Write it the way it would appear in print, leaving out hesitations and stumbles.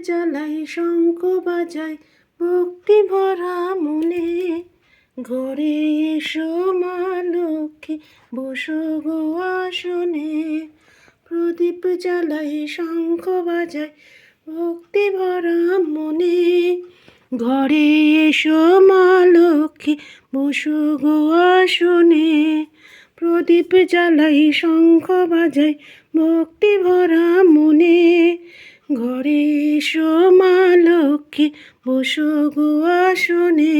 জ্বালাই শঙ্খ বাজাই ভক্তি ভরা মনে। ঘরে এসো মা লক্ষ্মী বসো গো আসনে। প্রদীপ জ্বালাই শঙ্খ বাজাই ভক্তি ভরা মনে। ঘরে এসো মা লক্ষ্মী বসো গো আসনে। প্রদীপ জ্বালাই শঙ্খ বাজাই ভক্তি ভরা মনে। ঘরে এসো মা লক্ষ্মী বসো গো আসনে।